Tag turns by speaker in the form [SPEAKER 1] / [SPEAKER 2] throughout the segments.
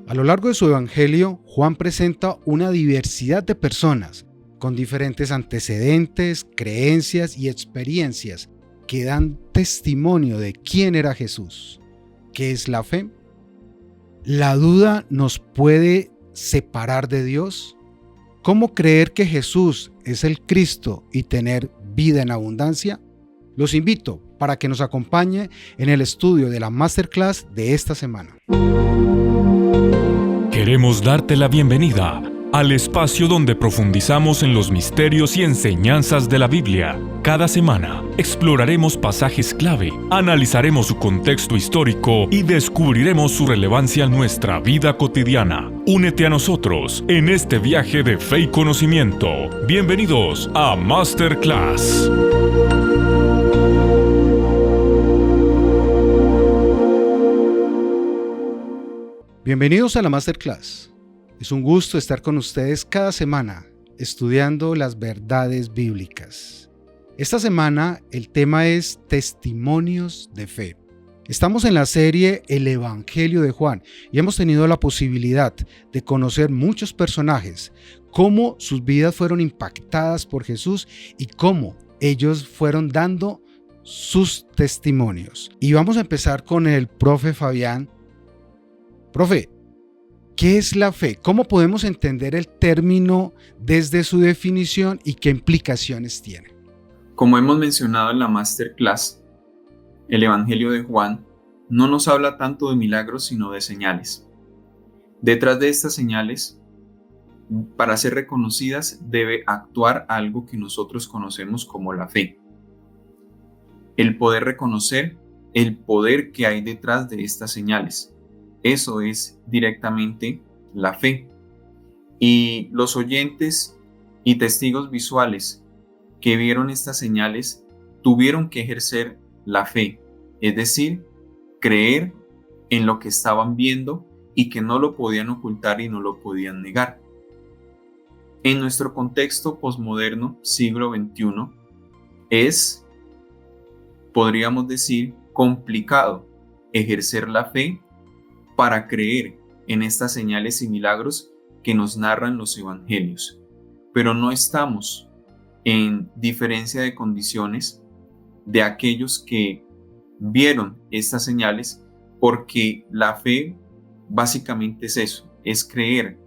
[SPEAKER 1] A lo largo de su evangelio, Juan presenta una diversidad de personas con diferentes antecedentes, creencias y experiencias que dan testimonio de quién era Jesús. ¿Qué es la fe? ¿La duda nos puede separar de Dios? ¿Cómo creer que Jesús es el Cristo y tener vida en abundancia? Los invito para que nos acompañe en el estudio de la Masterclass de esta semana.
[SPEAKER 2] Queremos darte la bienvenida al espacio donde profundizamos en los misterios y enseñanzas de la Biblia. Cada semana exploraremos pasajes clave, analizaremos su contexto histórico y descubriremos su relevancia en nuestra vida cotidiana. Únete a nosotros en este viaje de fe y conocimiento. Bienvenidos a Masterclass.
[SPEAKER 1] Bienvenidos a la Masterclass. Es un gusto estar con ustedes cada semana estudiando las verdades bíblicas. Esta semana el tema es testimonios de fe. Estamos en la serie El Evangelio de Juan y hemos tenido la posibilidad de conocer muchos personajes, cómo sus vidas fueron impactadas por Jesús y cómo ellos fueron dando sus testimonios. Y vamos a empezar con el profe Fabián. Profe, ¿qué es la fe? ¿Cómo podemos entender el término desde su definición y qué implicaciones tiene?
[SPEAKER 3] Como hemos mencionado en la Masterclass, el Evangelio de Juan no nos habla tanto de milagros, sino de señales. Detrás de estas señales, para ser reconocidas, debe actuar algo que nosotros conocemos como la fe. El poder reconocer el poder que hay detrás de estas señales. Eso es directamente la fe. Y los oyentes y testigos visuales que vieron estas señales tuvieron que ejercer la fe, es decir, creer en lo que estaban viendo y que no lo podían ocultar y no lo podían negar. En nuestro contexto posmoderno, siglo XXI, es, podríamos decir, complicado ejercer la fe para creer en estas señales y milagros que nos narran los evangelios. Pero no estamos en diferencia de condiciones de aquellos que vieron estas señales, porque la fe básicamente es eso, es creer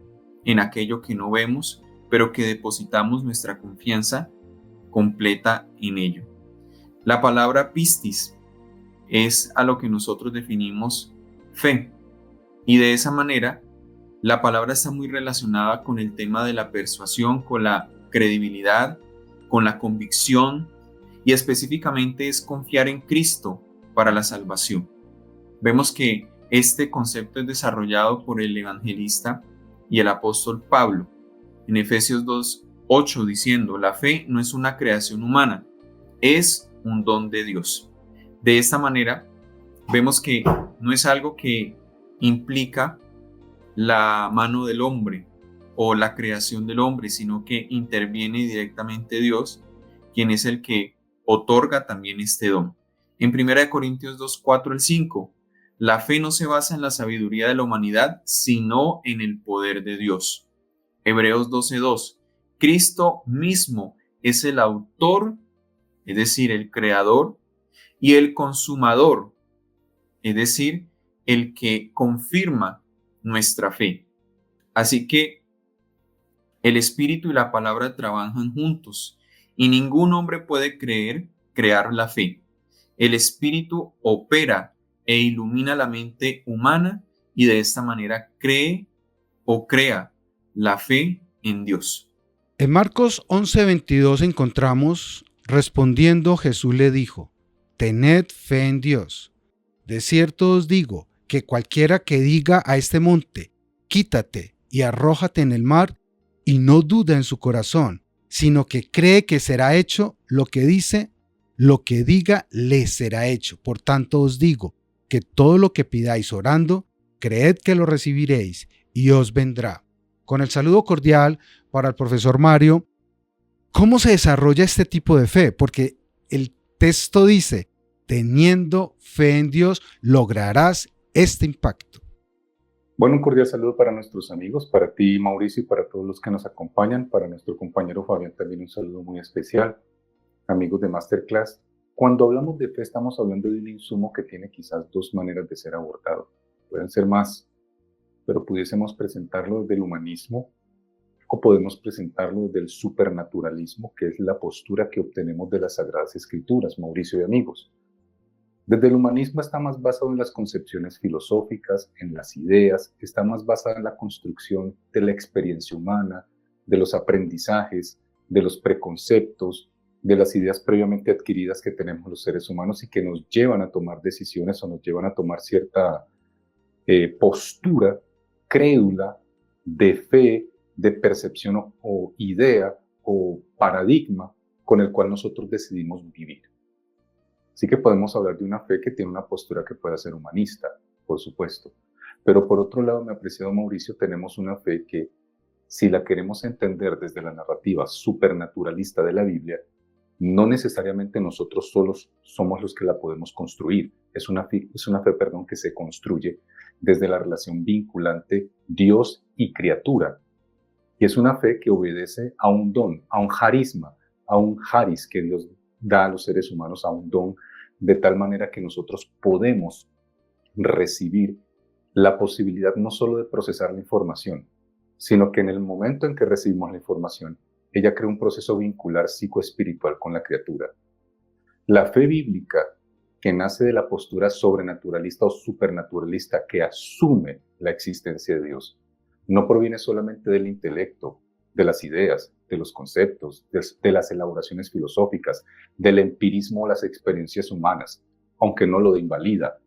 [SPEAKER 3] en aquello que no vemos, pero que depositamos nuestra confianza completa en ello. La palabra pistis es a lo que nosotros definimos fe. Y de esa manera, la palabra está muy relacionada con el tema de la persuasión, con la credibilidad, con la convicción, y específicamente es confiar en Cristo para la salvación. Vemos que este concepto es desarrollado por el evangelista y el apóstol Pablo en Efesios 2:8, diciendo: la fe no es una creación humana, es un don de Dios. De esta manera, vemos que no es algo que implica la mano del hombre o la creación del hombre, sino que interviene directamente Dios, quien es el que otorga también este don. En 1 Corintios 2:4-5, la fe no se basa en la sabiduría de la humanidad, sino en el poder de Dios. Hebreos 12:2, Cristo mismo es el autor, es decir, el creador, y el consumador, es decir, el que confirma nuestra fe. Así que el Espíritu y la palabra trabajan juntos y ningún hombre puede crear la fe. El Espíritu opera e ilumina la mente humana y de esta manera cree o crea la fe en Dios.
[SPEAKER 1] En Marcos 11:22 encontramos: respondiendo Jesús le dijo: tened fe en Dios. De cierto os digo que cualquiera que diga a este monte: quítate y arrójate en el mar, y no duda en su corazón, sino que cree que será hecho lo que dice, lo que diga le será hecho. Por tanto os digo que todo lo que pidáis orando, creed que lo recibiréis y os vendrá. Con el saludo cordial para el profesor Mario. ¿Cómo se desarrolla este tipo de fe? Porque el texto dice: teniendo fe en Dios, lograrás este impacto.
[SPEAKER 4] Bueno, un cordial saludo para nuestros amigos, para ti, Mauricio, y para todos los que nos acompañan, para nuestro compañero Fabián también un saludo muy especial, amigos de Masterclass. Cuando hablamos de fe, estamos hablando de un insumo que tiene quizás dos maneras de ser abordado. Pueden ser más, pero pudiésemos presentarlo desde el humanismo o podemos presentarlo desde el supernaturalismo, que es la postura que obtenemos de las Sagradas Escrituras, Mauricio y amigos. Desde el humanismo está más basado en las concepciones filosóficas, en las ideas, está más basado en la construcción de la experiencia humana, de los aprendizajes, de los preconceptos, de las ideas previamente adquiridas que tenemos los seres humanos y que nos llevan a tomar decisiones o nos llevan a tomar cierta postura crédula de fe, de percepción o idea o paradigma con el cual nosotros decidimos vivir. Así que podemos hablar de una fe que tiene una postura que pueda ser humanista, por supuesto. Pero por otro lado, mi apreciado Mauricio, tenemos una fe que, si la queremos entender desde la narrativa supernaturalista de la Biblia, no necesariamente nosotros solos somos los que la podemos construir. Es una fe, que se construye desde la relación vinculante Dios y criatura. Y es una fe que obedece a un don, a un carisma, a un haris que Dios da a los seres humanos, a un don, de tal manera que nosotros podemos recibir la posibilidad no solo de procesar la información, sino que en el momento en que recibimos la información, ella crea un proceso vincular psicoespiritual con la criatura. La fe bíblica, que nace de la postura sobrenaturalista o supernaturalista que asume la existencia de Dios, no proviene solamente del intelecto, de las ideas, de los conceptos, de las elaboraciones filosóficas, del empirismo o las experiencias humanas, aunque no lo invalida,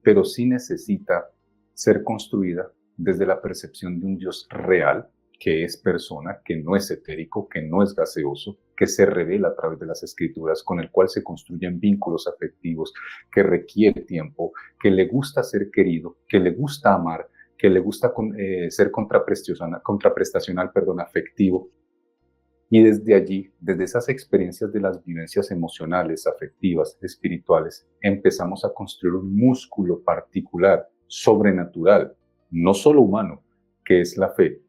[SPEAKER 4] pero sí necesita ser construida desde la percepción de un Dios real, que es persona, que no es etérico, que no es gaseoso, que se revela a través de las escrituras, con el cual se construyen vínculos afectivos, que requiere tiempo, que le gusta ser querido, que le gusta amar, que le gusta ser contraprestacional, afectivo. Y desde allí, desde esas experiencias de las vivencias emocionales, afectivas, espirituales, empezamos a construir un músculo particular, sobrenatural, no solo humano, que es la fe.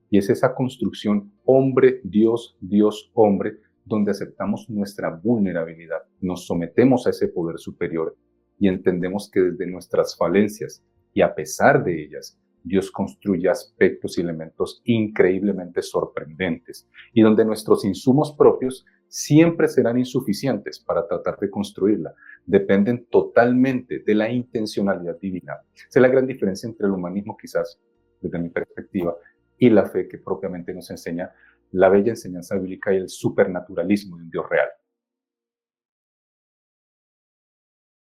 [SPEAKER 4] Y es esa construcción hombre, Dios, Dios, hombre, donde aceptamos nuestra vulnerabilidad, nos sometemos a ese poder superior y entendemos que desde nuestras falencias y a pesar de ellas, Dios construye aspectos y elementos increíblemente sorprendentes y donde nuestros insumos propios siempre serán insuficientes para tratar de construirla. Dependen totalmente de la intencionalidad divina. Esa es la gran diferencia entre el humanismo, quizás, desde mi perspectiva, y la fe que propiamente nos enseña la bella enseñanza bíblica y el supernaturalismo de un Dios real.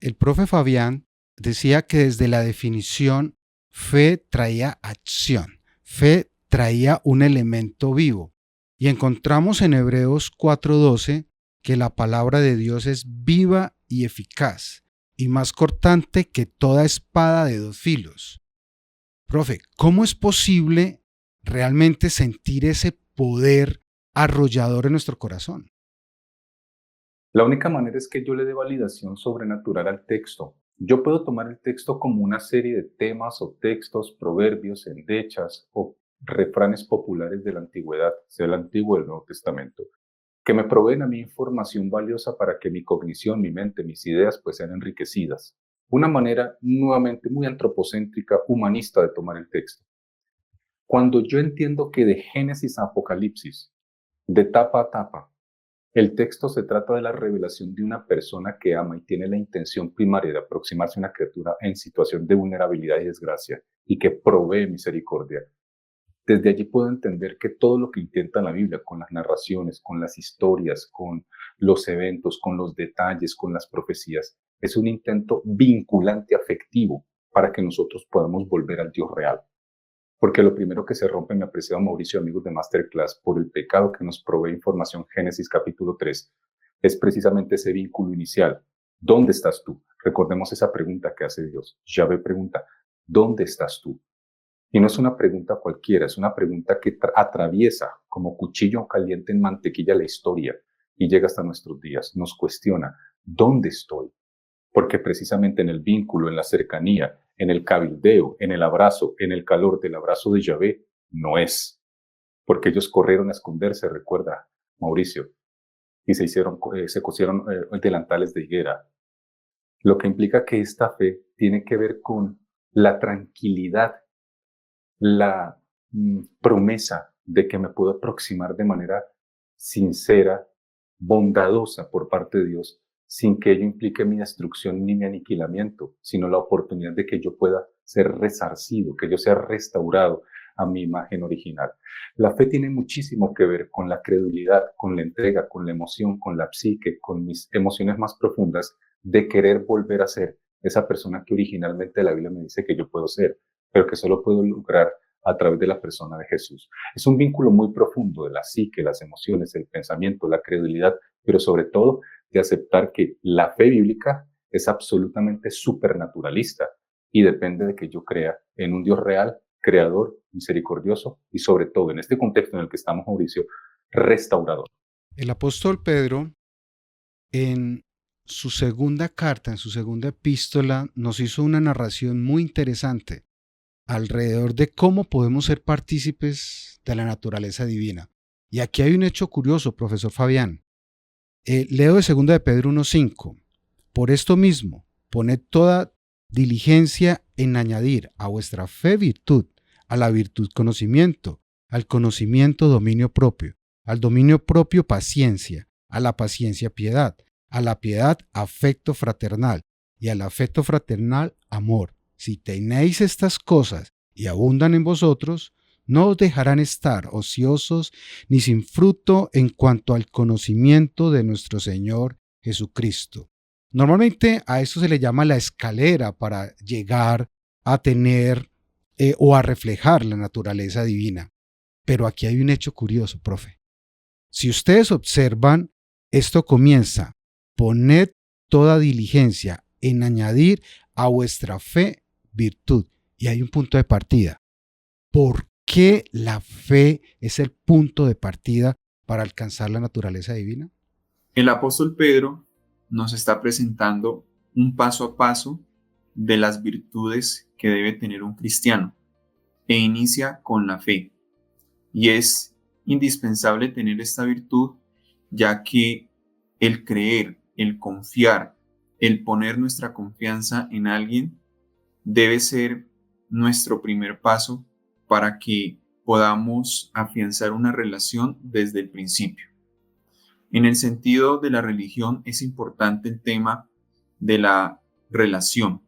[SPEAKER 1] El profe Fabián decía que desde la definición, fe traía acción, fe traía un elemento vivo. Y encontramos en Hebreos 4:12 que la palabra de Dios es viva y eficaz, y más cortante que toda espada de dos filos. Profe, ¿cómo es posible realmente sentir ese poder arrollador en nuestro corazón?
[SPEAKER 4] La única manera es que yo le dé validación sobrenatural al texto. Yo puedo tomar el texto como una serie de temas o textos, proverbios, endechas o refranes populares de la antigüedad, sea el Antiguo o el Nuevo Testamento, que me proveen a mí información valiosa para que mi cognición, mi mente, mis ideas pues sean enriquecidas. Una manera nuevamente muy antropocéntrica, humanista de tomar el texto. Cuando yo entiendo que de Génesis a Apocalipsis, de tapa a tapa, el texto se trata de la revelación de una persona que ama y tiene la intención primaria de aproximarse a una criatura en situación de vulnerabilidad y desgracia y que provee misericordia. Desde allí puedo entender que todo lo que intenta la Biblia, con las narraciones, con las historias, con los eventos, con los detalles, con las profecías, es un intento vinculante afectivo para que nosotros podamos volver al Dios real. Porque lo primero que se rompe, mi apreciado Mauricio, amigos de Masterclass, por el pecado que nos provee información Génesis capítulo 3, es precisamente ese vínculo inicial. ¿Dónde estás tú? Recordemos esa pregunta que hace Dios. Yahvé pregunta, ¿dónde estás tú? Y no es una pregunta cualquiera, es una pregunta que atraviesa como cuchillo caliente en mantequilla la historia y llega hasta nuestros días. Nos cuestiona, ¿dónde estoy? Porque precisamente en el vínculo, en la cercanía, en el cabildeo, en el abrazo, en el calor del abrazo de Yahvé, no es. Porque ellos corrieron a esconderse, recuerda, Mauricio, y se cosieron delantales de higuera. Lo que implica que esta fe tiene que ver con la tranquilidad, la promesa de que me puedo aproximar de manera sincera, bondadosa por parte de Dios, sin que ello implique mi destrucción ni mi aniquilamiento, sino la oportunidad de que yo pueda ser resarcido, que yo sea restaurado a mi imagen original. La fe tiene muchísimo que ver con la credulidad, con la entrega, con la emoción, con la psique, con mis emociones más profundas de querer volver a ser esa persona que originalmente la Biblia me dice que yo puedo ser, pero que solo puedo lograr a través de la persona de Jesús. Es un vínculo muy profundo de la psique, las emociones, el pensamiento, la credulidad, pero sobre todo de aceptar que la fe bíblica es absolutamente supernaturalista y depende de que yo crea en un Dios real, creador, misericordioso y sobre todo en este contexto en el que estamos, Mauricio, restaurador.
[SPEAKER 1] El apóstol Pedro, en su segunda carta, en su segunda epístola, nos hizo una narración muy interesante alrededor de cómo podemos ser partícipes de la naturaleza divina. Y aquí hay un hecho curioso, profesor Fabián. Leo de 2 de Pedro 1:5. Por esto mismo, poned toda diligencia en añadir a vuestra fe virtud, a la virtud conocimiento, al conocimiento dominio propio, al dominio propio paciencia, a la paciencia piedad, a la piedad afecto fraternal y al afecto fraternal amor. Si tenéis estas cosas y abundan en vosotros, no os dejarán estar ociosos ni sin fruto en cuanto al conocimiento de nuestro Señor Jesucristo. Normalmente a eso se le llama la escalera para llegar a tener o a reflejar la naturaleza divina. Pero aquí hay un hecho curioso, profe. Si ustedes observan, esto comienza, poned toda diligencia en añadir a vuestra fe virtud. Y hay un punto de partida. ¿Por qué la fe es el punto de partida para alcanzar la naturaleza divina?
[SPEAKER 3] El apóstol Pedro nos está presentando un paso a paso de las virtudes que debe tener un cristiano e inicia con la fe. Y es indispensable tener esta virtud, ya que el creer, el confiar, el poner nuestra confianza en alguien debe ser nuestro primer paso para que podamos afianzar una relación desde el principio. En el sentido de la religión es importante el tema de la relación.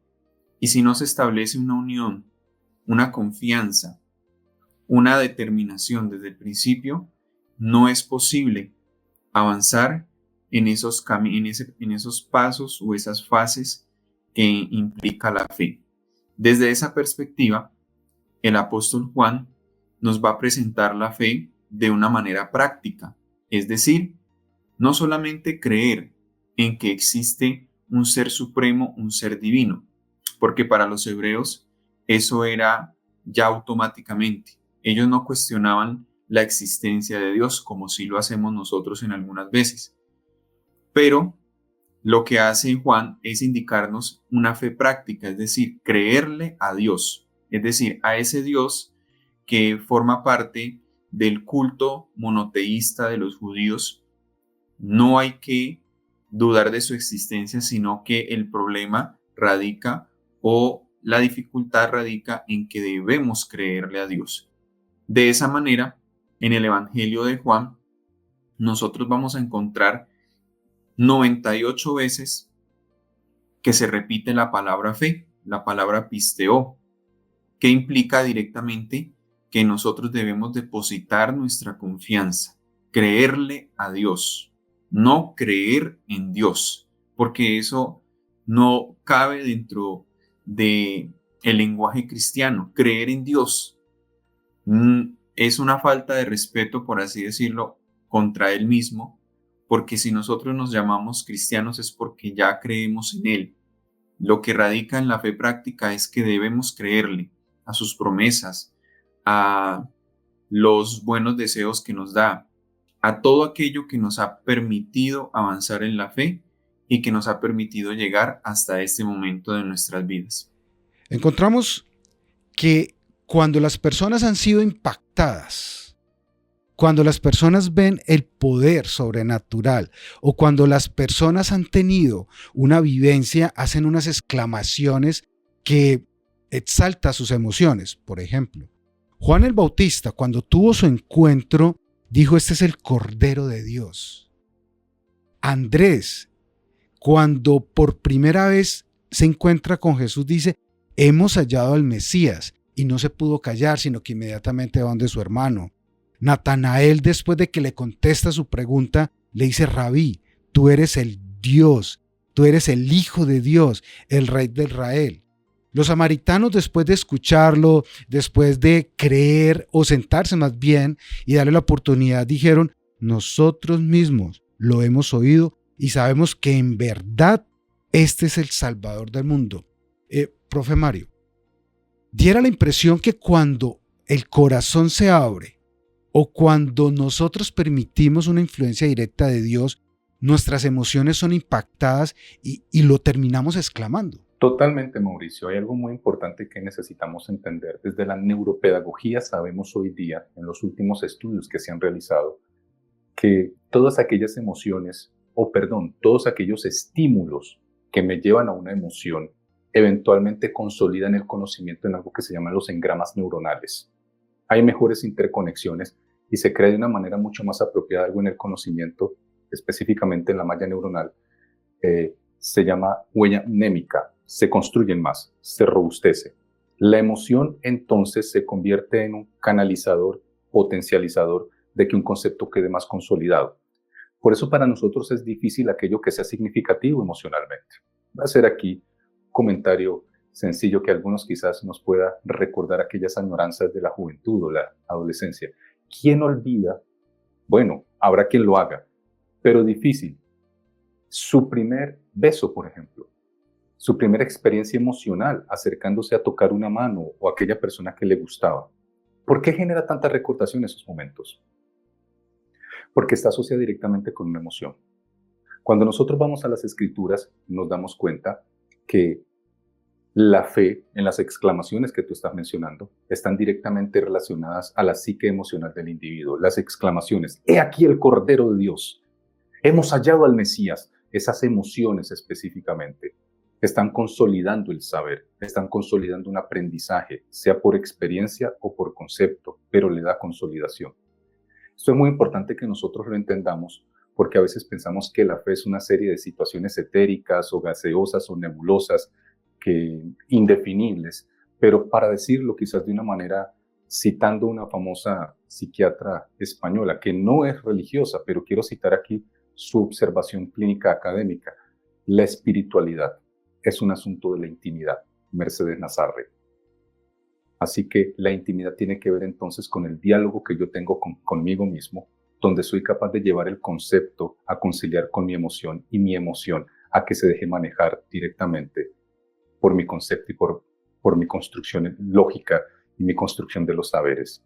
[SPEAKER 3] Y si no se establece una unión, una confianza, una determinación desde el principio, no es posible avanzar en esos pasos o esas fases que implica la fe. Desde esa perspectiva, el apóstol Juan nos va a presentar la fe de una manera práctica, es decir, no solamente creer en que existe un ser supremo, un ser divino, porque para los hebreos eso era ya automáticamente. Ellos no cuestionaban la existencia de Dios como sí lo hacemos nosotros en algunas veces. Pero lo que hace Juan es indicarnos una fe práctica, es decir, creerle a Dios, es decir, a ese Dios que forma parte del culto monoteísta de los judíos. No hay que dudar de su existencia, sino que el problema radica o la dificultad radica en que debemos creerle a Dios. De esa manera, en el Evangelio de Juan, nosotros vamos a encontrar 98 veces que se repite la palabra fe, la palabra pisteo, que implica directamente que nosotros debemos depositar nuestra confianza, creerle a Dios, no creer en Dios, porque eso no cabe dentro de el lenguaje cristiano. Creer en Dios es una falta de respeto, por así decirlo, contra Él mismo, porque si nosotros nos llamamos cristianos es porque ya creemos en Él. Lo que radica en la fe práctica es que debemos creerle a sus promesas, a los buenos deseos que nos da, a todo aquello que nos ha permitido avanzar en la fe y que nos ha permitido llegar hasta este momento de nuestras vidas.
[SPEAKER 1] encontramos que cuando las personas han sido impactadas, cuando las personas ven el poder sobrenatural o cuando las personas han tenido una vivencia, hacen unas exclamaciones que exaltan sus emociones. Por ejemplo, Juan el Bautista, cuando tuvo su encuentro, dijo: este es el Cordero de Dios. Andrés, cuando por primera vez se encuentra con Jesús, dice: hemos hallado al Mesías, y no se pudo callar, sino que inmediatamente va donde su hermano. Natanael, después de que le contesta su pregunta, le dice: Rabí, tú eres el Dios, tú eres el Hijo de Dios, el Rey de Israel. Los samaritanos, después de escucharlo, después de creer o sentarse más bien y darle la oportunidad, dijeron: nosotros mismos lo hemos oído y sabemos que en verdad este es el Salvador del mundo. Profe Mario, diera la impresión que cuando el corazón se abre o cuando nosotros permitimos una influencia directa de Dios, nuestras emociones son impactadas y lo terminamos exclamando.
[SPEAKER 4] Totalmente, Mauricio. Hay algo muy importante que necesitamos entender. Desde la neuropedagogía sabemos hoy día, en los últimos estudios que se han realizado, que todas aquellas emociones, todos aquellos estímulos que me llevan a una emoción, eventualmente consolidan el conocimiento en algo que se llaman los engramas neuronales. Hay mejores interconexiones y se crea de una manera mucho más apropiada algo en el conocimiento, específicamente en la malla neuronal. Se llama huella mnémica. Se construyen más, se robustece. La emoción entonces se convierte en un canalizador, potencializador de que un concepto quede más consolidado. Por eso para nosotros es difícil aquello que sea significativo emocionalmente. Va a ser aquí un comentario sencillo que a algunos quizás nos pueda recordar aquellas añoranzas de la juventud o la adolescencia. ¿Quién olvida? Bueno, habrá quien lo haga, pero difícil. Su primer beso, por ejemplo. Su primera experiencia emocional acercándose a tocar una mano o a aquella persona que le gustaba. ¿Por qué genera tanta recordación en esos momentos? Porque está asociada directamente con una emoción. Cuando nosotros vamos a las escrituras, nos damos cuenta que la fe, en las exclamaciones que tú estás mencionando, están directamente relacionadas a la psique emocional del individuo. Las exclamaciones: ¡he aquí el Cordero de Dios! ¡Hemos hallado al Mesías! Esas emociones específicamente están consolidando el saber, están consolidando un aprendizaje, sea por experiencia o por concepto, pero le da consolidación. Esto es muy importante que nosotros lo entendamos, porque a veces pensamos que la fe es una serie de situaciones etéricas o gaseosas o nebulosas, indefinibles, pero para decirlo quizás de una manera, citando una famosa psiquiatra española, que no es religiosa, pero quiero citar aquí su observación clínica académica: la espiritualidad es un asunto de la intimidad, Mercedes Nazarre. Así que la intimidad tiene que ver entonces con el diálogo que yo tengo conmigo mismo, donde soy capaz de llevar el concepto a conciliar con mi emoción y mi emoción a que se deje manejar directamente por mi concepto y por mi construcción lógica y mi construcción de los saberes.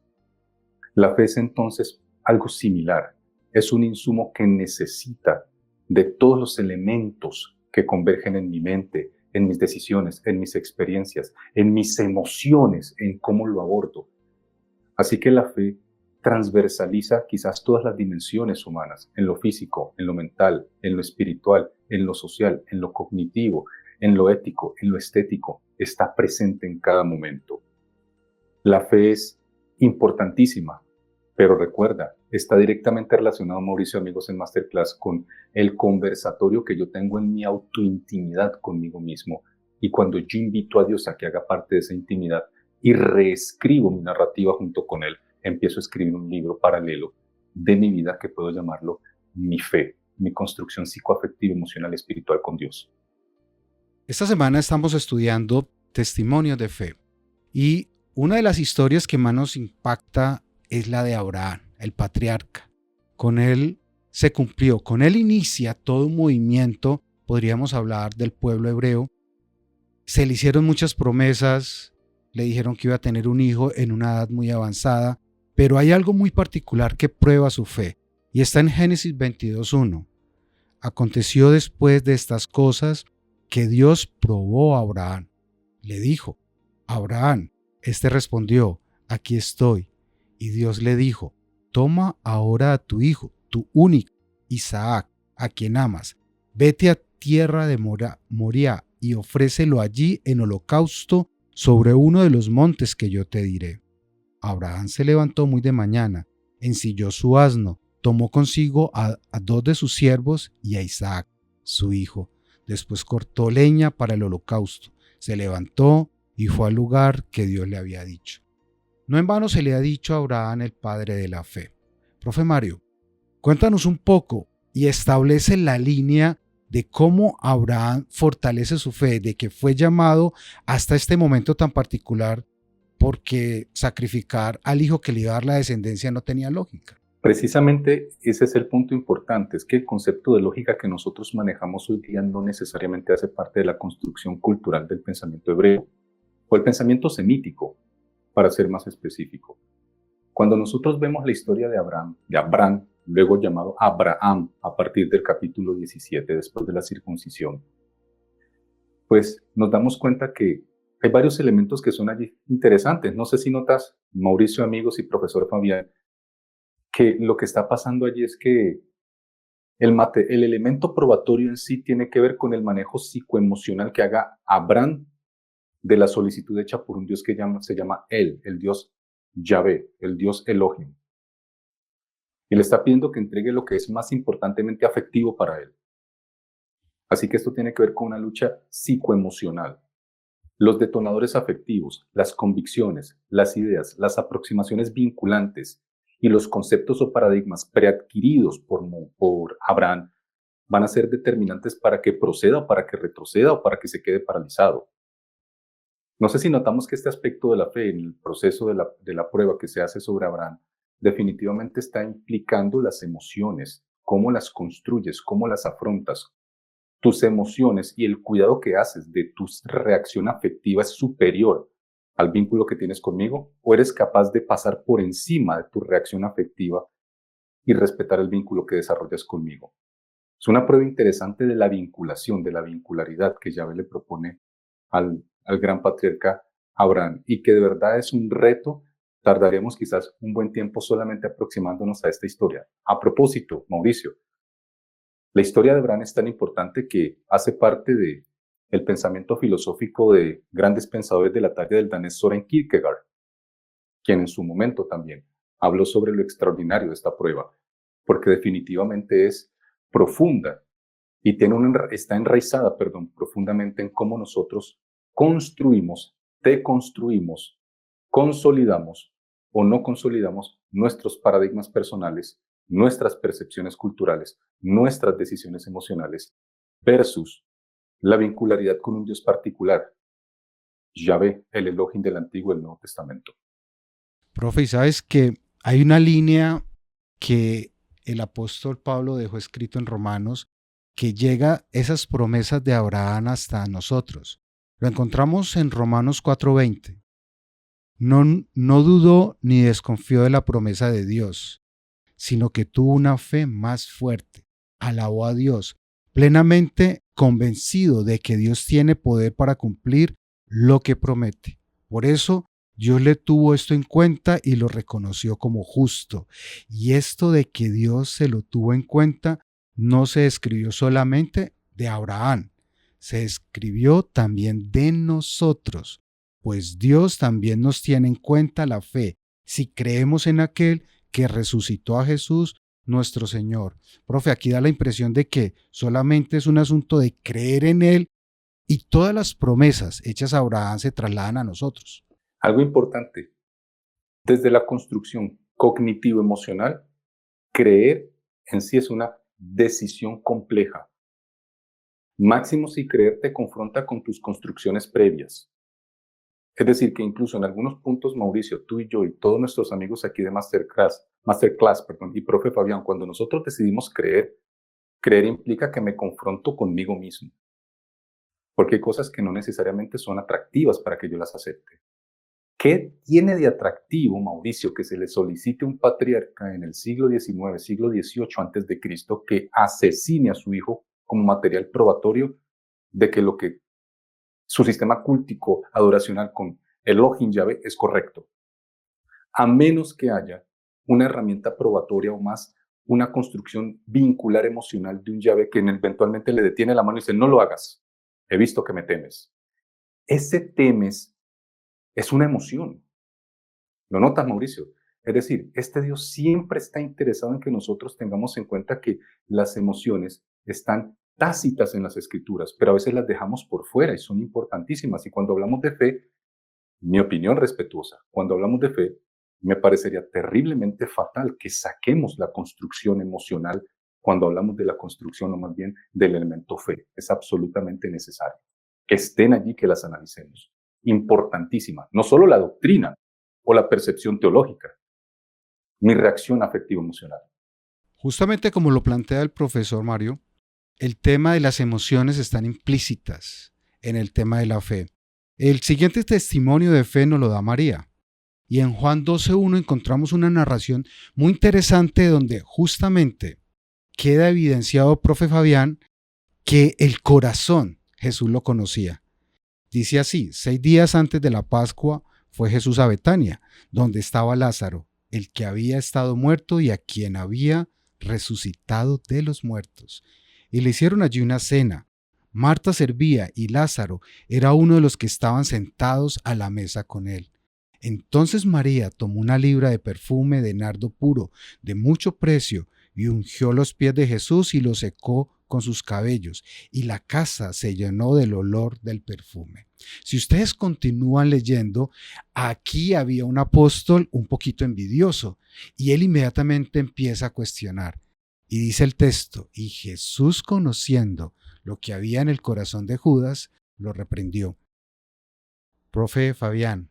[SPEAKER 4] La fe es entonces algo similar. Es un insumo que necesita de todos los elementos que convergen en mi mente, en mis decisiones, en mis experiencias, en mis emociones, en cómo lo abordo. Así que la fe transversaliza quizás todas las dimensiones humanas, en lo físico, en lo mental, en lo espiritual, en lo social, en lo cognitivo, en lo ético, en lo estético. Está presente en cada momento. La fe es importantísima, pero recuerda, está directamente relacionado, Mauricio, amigos, en Masterclass, con el conversatorio que yo tengo en mi autointimidad conmigo mismo. Y cuando yo invito a Dios a que haga parte de esa intimidad y reescribo mi narrativa junto con Él, empiezo a escribir un libro paralelo de mi vida que puedo llamarlo mi fe, mi construcción psicoafectiva, emocional, espiritual con Dios.
[SPEAKER 1] Esta semana estamos estudiando testimonios de fe y una de las historias que más nos impacta es la de Abraham, el patriarca. Con él se cumplió, con él inicia todo un movimiento, podríamos hablar del pueblo hebreo. Se le hicieron muchas promesas, le dijeron que iba a tener un hijo en una edad muy avanzada, pero hay algo muy particular que prueba su fe y está en Génesis 22:1. Aconteció después de estas cosas que Dios probó a Abraham. Le dijo: Abraham. Este respondió: aquí estoy. Y Dios le dijo: toma ahora a tu hijo, tu único, Isaac, a quien amas, vete a tierra de Moriah y ofrécelo allí en holocausto sobre uno de los montes que yo te diré. Abraham se levantó muy de mañana, ensilló su asno, tomó consigo a 2 de sus siervos y a Isaac, su hijo. Después cortó leña para el holocausto, se levantó y fue al lugar que Dios le había dicho. No en vano se le ha dicho a Abraham el padre de la fe. Profe Mario, cuéntanos un poco y establece la línea de cómo Abraham fortalece su fe, de que fue llamado hasta este momento tan particular, porque sacrificar al hijo que le iba a dar la descendencia no tenía lógica.
[SPEAKER 4] Precisamente ese es el punto importante, es que el concepto de lógica que nosotros manejamos hoy día no necesariamente hace parte de la construcción cultural del pensamiento hebreo o el pensamiento semítico, para ser más específico. Cuando nosotros vemos la historia de Abraham, luego llamado Abraham a partir del capítulo 17 después de la circuncisión, pues nos damos cuenta que hay varios elementos que son allí interesantes. No sé si notas, Mauricio, amigos y profesor Fabián, que lo que está pasando allí es que el elemento probatorio en sí tiene que ver con el manejo psicoemocional que haga Abraham de la solicitud hecha por un Dios que se llama el Dios Yahvé, el Dios Elohim. Y le está pidiendo que entregue lo que es más importantemente afectivo para él. Así que esto tiene que ver con una lucha psicoemocional. Los detonadores afectivos, las convicciones, las ideas, las aproximaciones vinculantes y los conceptos o paradigmas preadquiridos por Abraham van a ser determinantes para que proceda o para que retroceda o para que se quede paralizado. No sé si notamos que este aspecto de la fe en el proceso de la prueba que se hace sobre Abraham definitivamente está implicando las emociones, cómo las construyes, cómo las afrontas. Tus emociones y el cuidado que haces de tu reacción afectiva es superior al vínculo que tienes conmigo, o eres capaz de pasar por encima de tu reacción afectiva y respetar el vínculo que desarrollas conmigo. Es una prueba interesante de la vinculación, de la vincularidad que Yahvé le propone al gran patriarca Abraham, y que de verdad es un reto. Tardaremos quizás un buen tiempo solamente aproximándonos a esta historia. A propósito, Mauricio, la historia de Abraham es tan importante que hace parte del pensamiento filosófico de grandes pensadores de la talla del danés Søren Kierkegaard, quien en su momento también habló sobre lo extraordinario de esta prueba, porque definitivamente es profunda y está enraizada, profundamente en cómo nosotros construimos, deconstruimos, consolidamos o no consolidamos nuestros paradigmas personales, nuestras percepciones culturales, nuestras decisiones emocionales, versus la vincularidad con un Dios particular, Yahvé, el Elohim del Antiguo y el Nuevo Testamento.
[SPEAKER 1] Profe, y sabes que hay una línea que el apóstol Pablo dejó escrito en Romanos, que llega esas promesas de Abraham hasta nosotros. Lo encontramos en Romanos 4:20. No dudó ni desconfió de la promesa de Dios, sino que tuvo una fe más fuerte. Alabó a Dios, plenamente convencido de que Dios tiene poder para cumplir lo que promete. Por eso Dios le tuvo esto en cuenta y lo reconoció como justo. Y esto de que Dios se lo tuvo en cuenta no se escribió solamente de Abraham, se escribió también de nosotros, pues Dios también nos tiene en cuenta la fe, si creemos en aquel que resucitó a Jesús, nuestro Señor. Profe, aquí da la impresión de que solamente es un asunto de creer en Él y todas las promesas hechas a Abraham se trasladan a nosotros.
[SPEAKER 4] Algo importante, desde la construcción cognitivo-emocional, creer en sí es una decisión compleja. Máximo si creer te confronta con tus construcciones previas. Es decir, que incluso en algunos puntos, Mauricio, tú y yo y todos nuestros amigos aquí de Masterclass, y profe Fabián, cuando nosotros decidimos creer implica que me confronto conmigo mismo. Porque hay cosas que no necesariamente son atractivas para que yo las acepte. ¿Qué tiene de atractivo, Mauricio, que se le solicite a un patriarca en el siglo XIX, siglo XVIII antes de Cristo, que asesine a su hijo como material probatorio de que lo que su sistema cultico adoracional con Elohim Yahvé es correcto, a menos que haya una herramienta probatoria o más, una construcción vincular emocional de un Yahvé que eventualmente le detiene la mano y dice, no lo hagas, he visto que me temes. Ese temes es una emoción. ¿Lo notas, Mauricio? Es decir, este Dios siempre está interesado en que nosotros tengamos en cuenta que las emociones están tácitas en las Escrituras, pero a veces las dejamos por fuera y son importantísimas. Y cuando hablamos de fe, mi opinión respetuosa, cuando hablamos de fe, me parecería terriblemente fatal que saquemos la construcción emocional cuando hablamos de la construcción o más bien del elemento fe. Es absolutamente necesario que estén allí, que las analicemos. Importantísima, no solo la doctrina o la percepción teológica, mi reacción afectivo-emocional.
[SPEAKER 1] Justamente como lo plantea el profesor Mario, el tema de las emociones están implícitas en el tema de la fe. El siguiente testimonio de fe nos lo da María. Y en Juan 12:1 encontramos una narración muy interesante donde justamente queda evidenciado, profe Fabián, que el corazón Jesús lo conocía. Dice así: 6 días antes de la Pascua fue Jesús a Betania, donde estaba Lázaro, el que había estado muerto y a quien había resucitado de los muertos. Y le hicieron allí una cena. Marta servía y Lázaro era uno de los que estaban sentados a la mesa con él. Entonces María tomó una libra de perfume de nardo puro, de mucho precio, y ungió los pies de Jesús y los secó con sus cabellos, y la casa se llenó del olor del perfume. Si ustedes continúan leyendo, aquí había un apóstol un poquito envidioso, y él inmediatamente empieza a cuestionar. Y dice el texto, y Jesús, conociendo lo que había en el corazón de Judas, lo reprendió. Profe Fabián,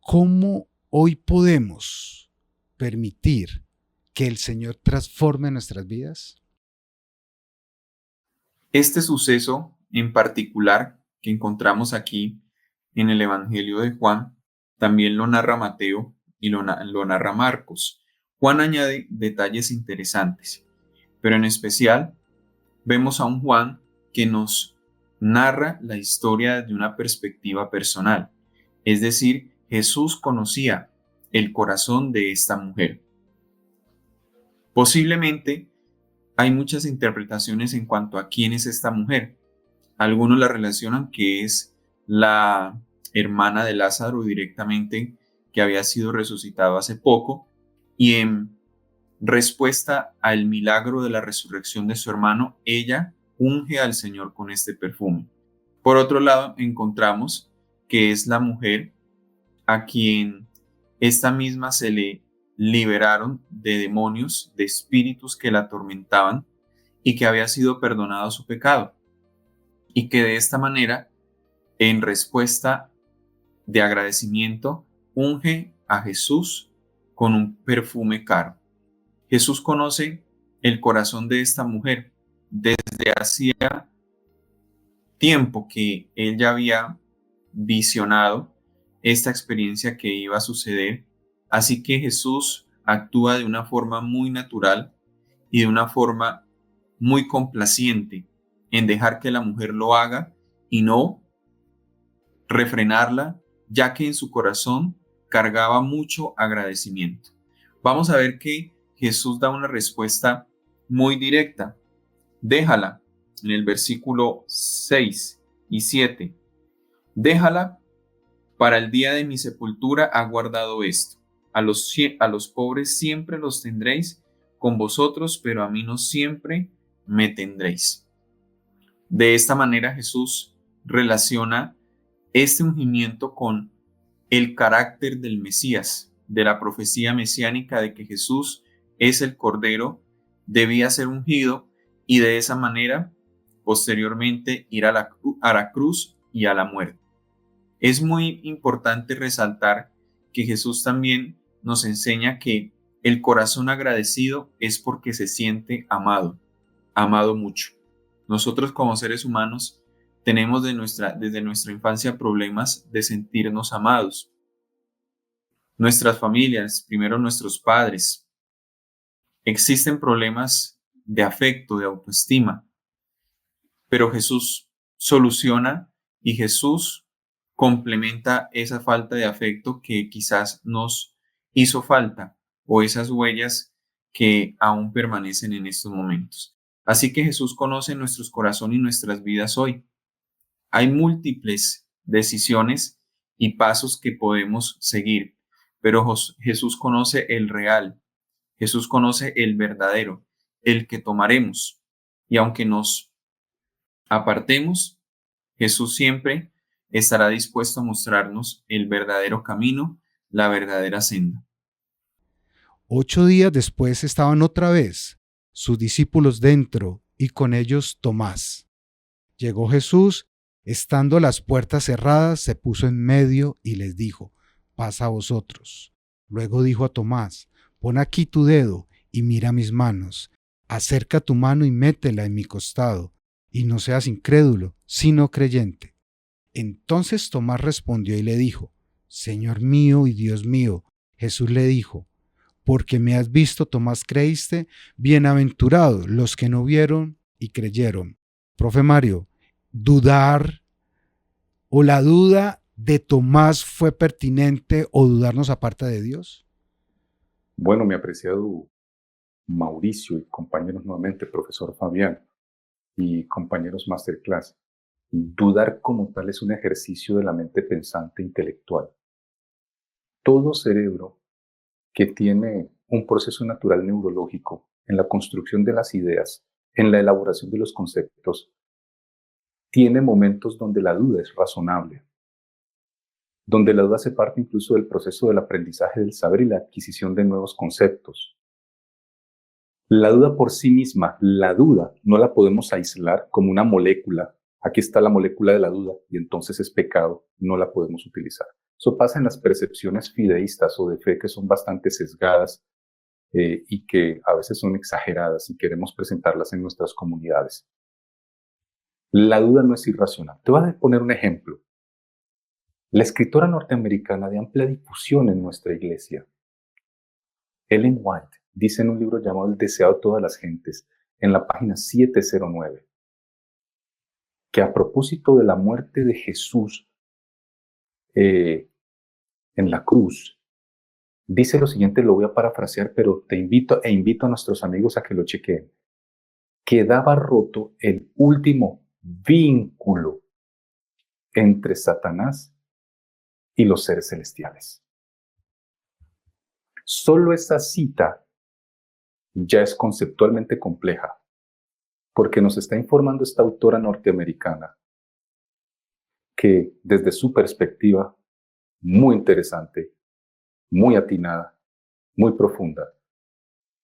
[SPEAKER 1] ¿cómo hoy podemos permitir que el Señor transforme nuestras vidas?
[SPEAKER 3] Este suceso en particular que encontramos aquí en el Evangelio de Juan, también lo narra Mateo y lo narra Marcos. Juan añade detalles interesantes, pero en especial vemos a un Juan que nos narra la historia desde una perspectiva personal. Es decir, Jesús conocía el corazón de esta mujer. Posiblemente hay muchas interpretaciones en cuanto a quién es esta mujer. Algunos la relacionan que es la hermana de Lázaro directamente, que había sido resucitado hace poco, y en respuesta al milagro de la resurrección de su hermano, ella unge al Señor con este perfume. Por otro lado, encontramos que es la mujer a quien esta misma se le liberaron de demonios, de espíritus que la atormentaban y que había sido perdonado su pecado. Y que de esta manera, en respuesta de agradecimiento, unge a Jesús con un perfume caro. Jesús conoce el corazón de esta mujer desde hacía tiempo que él ya había visionado esta experiencia que iba a suceder. Así que Jesús actúa de una forma muy natural y de una forma muy complaciente en dejar que la mujer lo haga y no refrenarla, ya que en su corazón cargaba mucho agradecimiento. Vamos a ver que Jesús da una respuesta muy directa. Déjala, en el versículo 6 y 7. Déjala, para el día de mi sepultura ha guardado esto. A los pobres siempre los tendréis con vosotros, pero a mí no siempre me tendréis. De esta manera Jesús relaciona este ungimiento con el carácter del Mesías, de la profecía mesiánica de que Jesús es el Cordero, debía ser ungido y de esa manera posteriormente ir a la cruz y a la muerte. Es muy importante resaltar que Jesús también nos enseña que el corazón agradecido es porque se siente amado, amado mucho. Nosotros como seres humanos tenemos desde nuestra infancia problemas de sentirnos amados. Nuestras familias, primero nuestros padres, existen problemas de afecto, de autoestima, pero Jesús soluciona y Jesús complementa esa falta de afecto que quizás nos hizo falta o esas huellas que aún permanecen en estos momentos. Así que Jesús conoce nuestros corazones y nuestras vidas hoy. Hay múltiples decisiones y pasos que podemos seguir, pero Jesús conoce el real, Jesús conoce el verdadero, el que tomaremos. Y aunque nos apartemos, Jesús siempre estará dispuesto a mostrarnos el verdadero camino, la verdadera senda.
[SPEAKER 1] 8 días después estaban otra vez sus discípulos dentro y con ellos Tomás. Llegó Jesús, estando las puertas cerradas, se puso en medio y les dijo: pasa a vosotros. Luego dijo a Tomás: pon aquí tu dedo y mira mis manos. Acerca tu mano y métela en mi costado, y no seas incrédulo, sino creyente. Entonces Tomás respondió y le dijo: Señor mío y Dios mío. Jesús le dijo: porque me has visto, Tomás, creíste. Bienaventurados los que no vieron y creyeron. Profe Mario, ¿dudar o la duda de Tomás fue pertinente o dudarnos aparte de Dios?
[SPEAKER 4] Bueno, mi apreciado Mauricio y compañeros nuevamente, profesor Fabián y compañeros Masterclass, dudar como tal es un ejercicio de la mente pensante intelectual. Todo cerebro que tiene un proceso natural neurológico en la construcción de las ideas, en la elaboración de los conceptos, tiene momentos donde la duda es razonable, donde la duda hace parte incluso del proceso del aprendizaje del saber y la adquisición de nuevos conceptos. La duda por sí misma, la duda no la podemos aislar como una molécula. Aquí está la molécula de la duda y entonces es pecado, no la podemos utilizar. Eso pasa en las percepciones fideístas o de fe que son bastante sesgadas y que a veces son exageradas y queremos presentarlas en nuestras comunidades. La duda no es irracional. Te voy a poner un ejemplo. La escritora norteamericana de amplia difusión en nuestra iglesia, Ellen White, dice en un libro llamado El deseado de todas las gentes, en la página 709, que a propósito de la muerte de Jesús en la cruz, dice lo siguiente, lo voy a parafrasear, pero invito a nuestros amigos a que lo chequeen. Quedaba roto el último vínculo entre Satanás y los seres celestiales. Solo esa cita ya es conceptualmente compleja, porque nos está informando esta autora norteamericana que desde su perspectiva, muy interesante, muy atinada, muy profunda,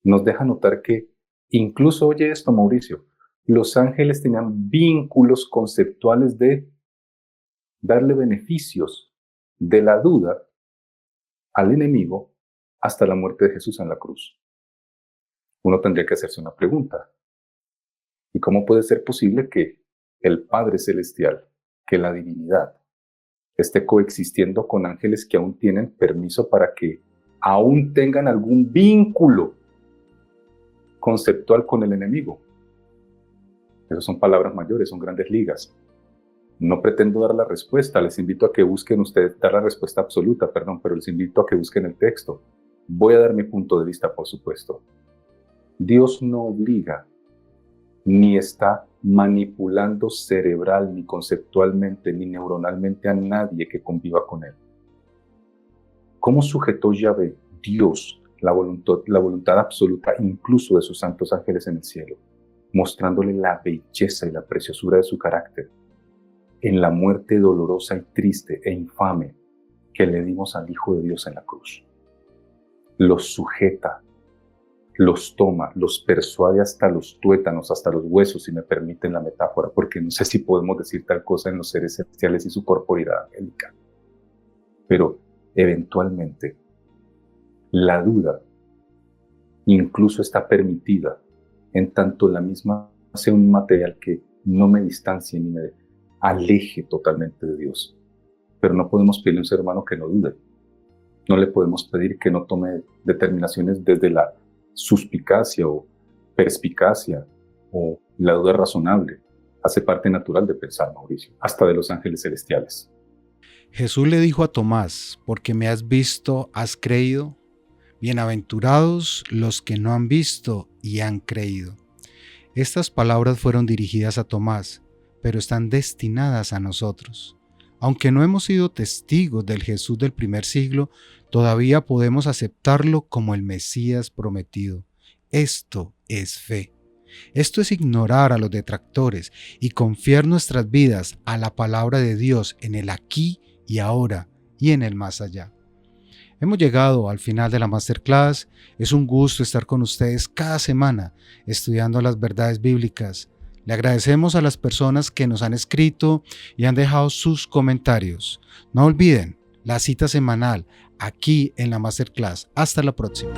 [SPEAKER 4] nos deja notar que incluso, oye esto, Mauricio, los ángeles tenían vínculos conceptuales de darle beneficios de la duda al enemigo hasta la muerte de Jesús en la cruz. Uno tendría que hacerse una pregunta. ¿Y cómo puede ser posible que el Padre Celestial, que la divinidad, esté coexistiendo con ángeles que aún tienen permiso para que aún tengan algún vínculo conceptual con el enemigo? Esas son palabras mayores, son grandes ligas. No pretendo dar la respuesta, les invito a que busquen ustedes, dar la respuesta absoluta, pero les invito a que busquen el texto. Voy a dar mi punto de vista, por supuesto. Dios no obliga, ni está manipulando cerebral, ni conceptualmente, ni neuronalmente a nadie que conviva con él. ¿Cómo sujetó Yahvé, Dios, la voluntad absoluta incluso de sus santos ángeles en el cielo, mostrándole la belleza y la preciosura de su carácter en la muerte dolorosa y triste e infame que le dimos al Hijo de Dios en la cruz? Los sujeta, los toma, los persuade hasta los tuétanos, hasta los huesos, si me permiten la metáfora, porque no sé si podemos decir tal cosa en los seres celestiales y su corporidad angélica. Pero eventualmente, la duda incluso está permitida, en tanto la misma sea un material que no me distancie ni me aleje totalmente de Dios. Pero no podemos pedirle a un ser humano que no dude. No le podemos pedir que no tome determinaciones desde la suspicacia o perspicacia o la duda razonable. Hace parte natural de pensar, Mauricio, hasta de los ángeles celestiales.
[SPEAKER 1] Jesús le dijo a Tomás: porque me has visto, has creído. Bienaventurados los que no han visto y han creído. Estas palabras fueron dirigidas a Tomás, pero están destinadas a nosotros. Aunque no hemos sido testigos del Jesús del primer siglo, todavía podemos aceptarlo como el Mesías prometido. Esto es fe. Esto es ignorar a los detractores y confiar nuestras vidas a la palabra de Dios en el aquí y ahora y en el más allá. Hemos llegado al final de la Masterclass. Es un gusto estar con ustedes cada semana estudiando las verdades bíblicas. Le agradecemos a las personas que nos han escrito y han dejado sus comentarios. No olviden la cita semanal aquí en la Masterclass. Hasta la próxima.